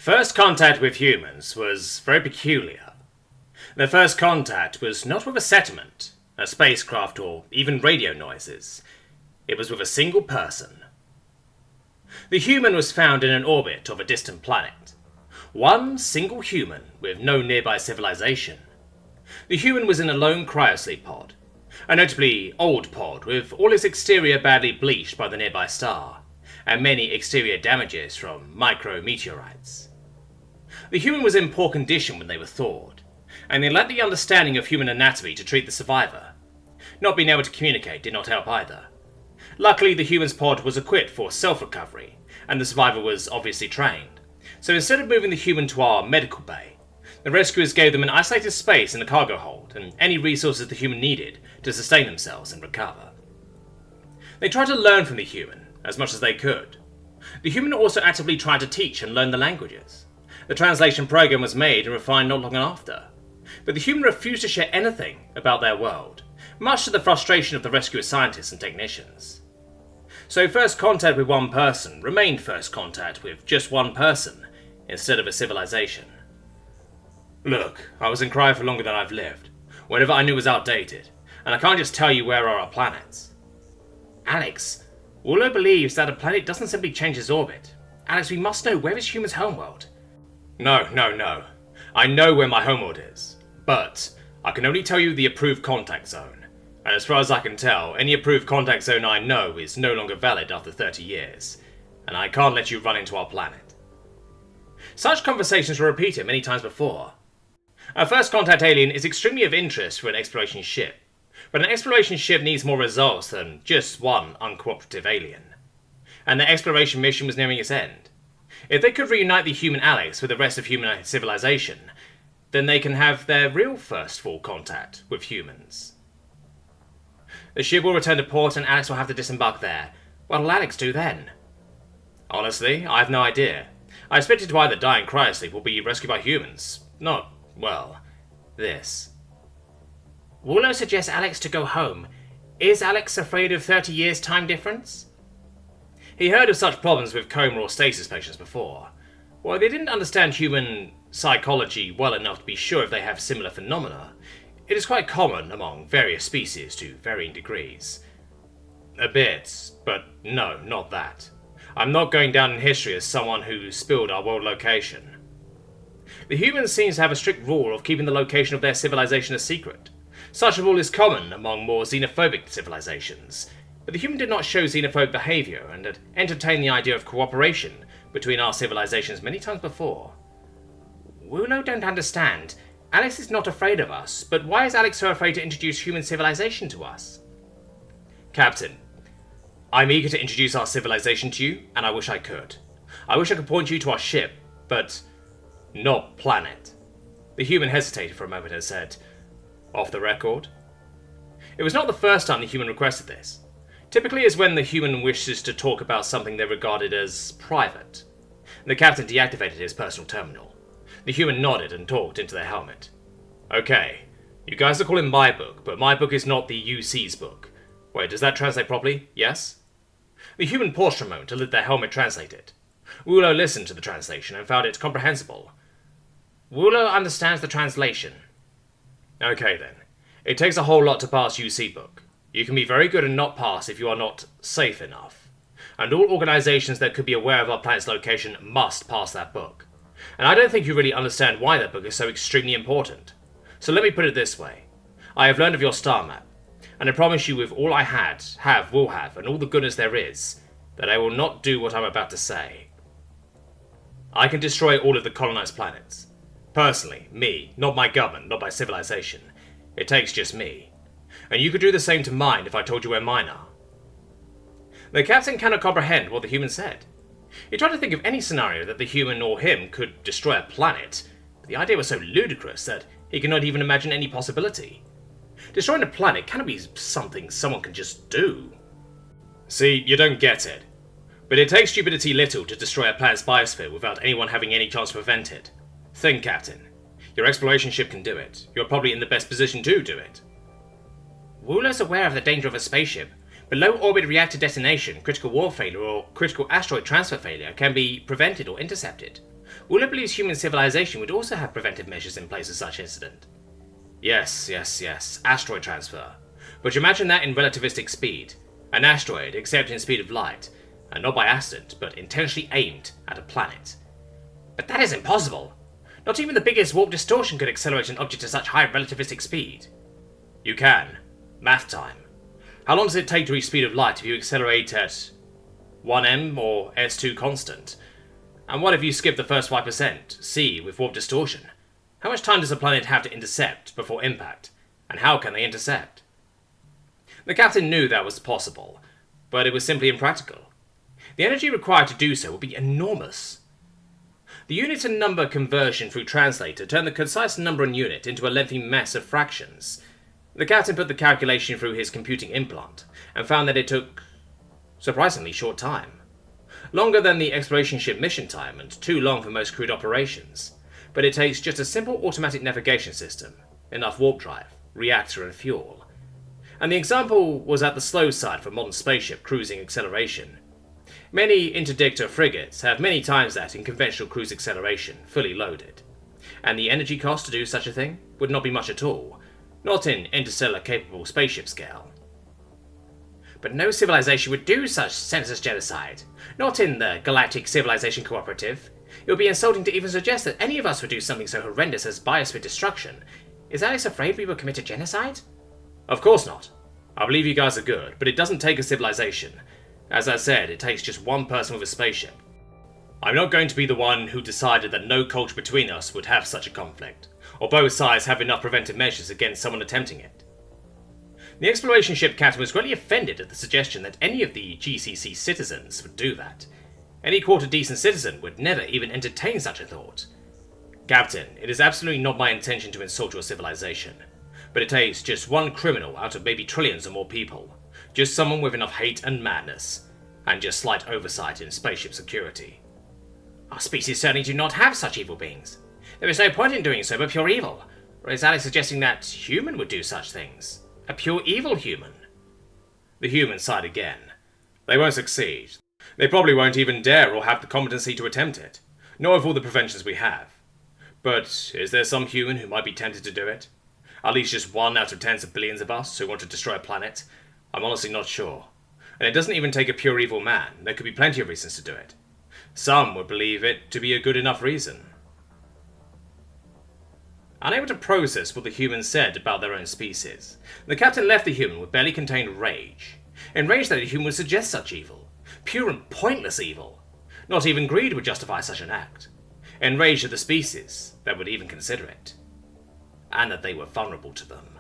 First contact with humans was very peculiar. Their first contact was not with a settlement, a spacecraft, or even radio noises. It was with a single person. The human was found in an orbit of a distant planet. One single human with no nearby civilization. The human was in a lone cryosleep pod, a notably old pod with all its exterior badly bleached by the nearby star, and many exterior damages from micrometeorites. The human was in poor condition when they were thawed, and they lacked the understanding of human anatomy to treat the survivor. Not being able to communicate did not help either. Luckily, the human's pod was equipped for self-recovery, and the survivor was obviously trained, so instead of moving the human to our medical bay, the rescuers gave them an isolated space in the cargo hold and any resources the human needed to sustain themselves and recover. They tried to learn from the human as much as they could. The human also actively tried to teach and learn the languages. The translation program was made and refined not long after, but the human refused to share anything about their world, much to the frustration of the rescuer scientists and technicians. So first contact with one person remained first contact with just one person instead of a civilization. Look, I was in cryo for longer than I've lived. Whatever I knew was outdated, and I can't just tell you where are our planets. Alex, Wooler believes that a planet doesn't simply change its orbit. Alex, we must know where is human's homeworld. No. I know where my homeworld is, but I can only tell you the approved contact zone. And as far as I can tell, any approved contact zone I know is no longer valid after 30 years, and I can't let you run into our planet. Such conversations were repeated many times before. A first contact alien is extremely of interest for an exploration ship, but an exploration ship needs more results than just one uncooperative alien. And the exploration mission was nearing its end. If they could reunite the human Alex with the rest of human civilization, then they can have their real first full contact with humans. The ship will return to port and Alex will have to disembark there. What will Alex do then? Honestly, I have no idea. I expect it to either die in cryosleep or be rescued by humans. Not, well, this. Wooler suggests Alex to go home. Is Alex afraid of 30 years time difference? He heard of such problems with coma or stasis patients before. While they didn't understand human psychology well enough to be sure if they have similar phenomena, it is quite common among various species to varying degrees. A bit, but no, not that. I'm not going down in history as someone who spilled our world location. The humans seem to have a strict rule of keeping the location of their civilization a secret. Such a rule is common among more xenophobic civilizations, but the human did not show xenophobic behavior and had entertained the idea of cooperation between our civilizations many times before. Wulo don't understand. Alex is not afraid of us, but why is Alex so afraid to introduce human civilization to us? Captain, I'm eager to introduce our civilization to you, and I wish I could. I wish I could point you to our ship, but not planet. The human hesitated for a moment and said, off the record? It was not the first time the human requested this. Typically is when the human wishes to talk about something they regarded as private. The captain deactivated his personal terminal. The human nodded and talked into their helmet. Okay, you guys are calling my book, but my book is not the UC's book. Wait, does that translate properly? Yes? The human paused for a moment to let their helmet translate it. Wulo listened to the translation and found it comprehensible. Wulo understands the translation. Okay then. It takes a whole lot to pass UC book. You can be very good and not pass if you are not safe enough. And all organizations that could be aware of our planet's location must pass that book. And I don't think you really understand why that book is so extremely important. So let me put it this way. I have learned of your star map, and I promise you with all I will have, and all the goodness there is, that I will not do what I'm about to say. I can destroy all of the colonized planets. Personally, me, not my government, not my civilization. It takes just me. And you could do the same to mine if I told you where mine are. The captain cannot comprehend what the human said. He tried to think of any scenario that the human or him could destroy a planet, but the idea was so ludicrous that he could not even imagine any possibility. Destroying a planet cannot be something someone can just do. See, you don't get it. But it takes stupidity little to destroy a planet's biosphere without anyone having any chance to prevent it. Think, Captain. Your exploration ship can do it. You're probably in the best position to do it. Wulo's aware of the danger of a spaceship. Below orbit reactor detonation, critical war failure, or critical asteroid transfer failure can be prevented or intercepted. Wooler believes human civilization would also have preventive measures in place of such incident. Yes, asteroid transfer. But imagine that in relativistic speed. An asteroid accepting the speed of light, and not by accident, but intentionally aimed at a planet. But that is impossible. Not even the biggest warp distortion could accelerate an object to such high relativistic speed. You can. Math time. How long does it take to reach speed of light if you accelerate at 1m or s2 constant? And what if you skip the first 5%, c, with warp distortion? How much time does a planet have to intercept before impact? And how can they intercept? The captain knew that was possible, but it was simply impractical. The energy required to do so would be enormous. The unit and number conversion through translator turned the concise number and unit into a lengthy mess of fractions. The captain put the calculation through his computing implant, and found that it took surprisingly short time. Longer than the exploration ship mission time, and too long for most crewed operations. But it takes just a simple automatic navigation system, enough warp drive, reactor and fuel. And the example was at the slow side for modern spaceship cruising acceleration. Many interdictor frigates have many times that in conventional cruise acceleration, fully loaded. And the energy cost to do such a thing would not be much at all, not in interstellar capable spaceship scale. But no civilization would do such senseless genocide, not in the Galactic Civilization Cooperative. It would be insulting to even suggest that any of us would do something so horrendous as biosphere destruction. Is Alex afraid we will commit a genocide? Of course not. I believe you guys are good, but it doesn't take a civilization. As I said, it takes just one person with a spaceship. I'm not going to be the one who decided that no culture between us would have such a conflict, or both sides have enough preventive measures against someone attempting it. The exploration ship captain was greatly offended at the suggestion that any of the GCC citizens would do that. Any quarter-decent citizen would never even entertain such a thought. Captain, it is absolutely not my intention to insult your civilization, but it takes just one criminal out of maybe trillions or more people. Just someone with enough hate and madness, and just slight oversight in spaceship security. Our species certainly do not have such evil beings. There is no point in doing so but pure evil. Or is Alex suggesting that human would do such things? A pure evil human? The human sighed again. They won't succeed. They probably won't even dare or have the competency to attempt it, nor with all the preventions we have. But is there some human who might be tempted to do it? At least just one out of tens of billions of us who want to destroy a planet? I'm honestly not sure. And it doesn't even take a pure evil man. There could be plenty of reasons to do it. Some would believe it to be a good enough reason. Unable to process what the humans said about their own species, the captain left the human with barely contained rage. Enraged that a human would suggest such evil. Pure and pointless evil. Not even greed would justify such an act. Enraged at the species that would even consider it. And that they were vulnerable to them.